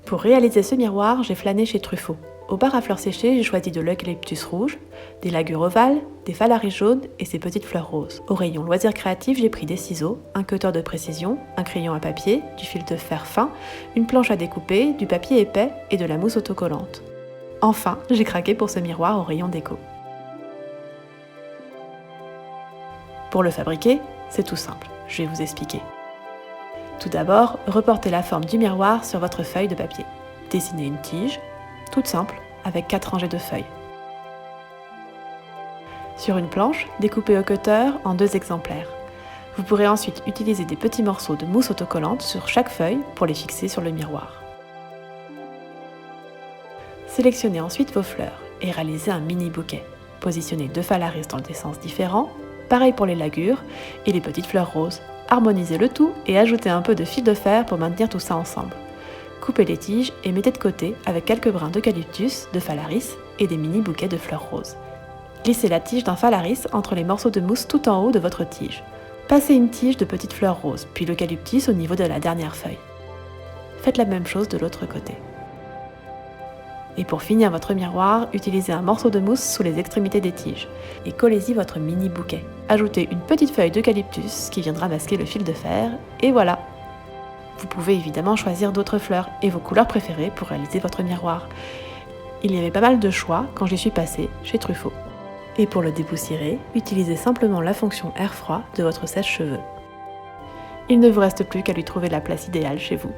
Pour réaliser ce miroir, j'ai flâné chez Truffaut. Au bar à fleurs séchées, j'ai choisi de l'eucalyptus rouge, des lagures ovales, des phalaris jaunes et ses petites fleurs roses. Au rayon loisirs créatifs, j'ai pris des ciseaux, un cutter de précision, un crayon à papier, du fil de fer fin, une planche à découper, du papier épais et de la mousse autocollante. Enfin, j'ai craqué pour ce miroir au rayon déco. Pour le fabriquer, c'est tout simple, je vais vous expliquer. Tout d'abord, reportez la forme du miroir sur votre feuille de papier. Dessinez une tige, toute simple, avec 4 rangées de feuilles. Sur une planche, découpez au cutter en 2 exemplaires. Vous pourrez ensuite utiliser des petits morceaux de mousse autocollante sur chaque feuille pour les fixer sur le miroir. Sélectionnez ensuite vos fleurs et réalisez un mini bouquet. Positionnez 2 phalaris dans des sens différents, pareil pour les lagures et les petites fleurs roses. Harmonisez le tout et ajoutez un peu de fil de fer pour maintenir tout ça ensemble. Coupez les tiges et mettez de côté avec quelques brins d'eucalyptus, de phalaris et des mini bouquets de fleurs roses. Glissez la tige d'un phalaris entre les morceaux de mousse tout en haut de votre tige. Passez une tige de petites fleurs roses, puis l'eucalyptus au niveau de la dernière feuille. Faites la même chose de l'autre côté. Et pour finir votre miroir, utilisez un morceau de mousse sous les extrémités des tiges et collez-y votre mini bouquet. Ajoutez une petite feuille d'eucalyptus qui viendra masquer le fil de fer et voilà! Vous pouvez évidemment choisir d'autres fleurs et vos couleurs préférées pour réaliser votre miroir. Il y avait pas mal de choix quand j'y suis passée chez Truffaut. Et pour le dépoussiérer, utilisez simplement la fonction air froid de votre sèche-cheveux. Il ne vous reste plus qu'à lui trouver la place idéale chez vous.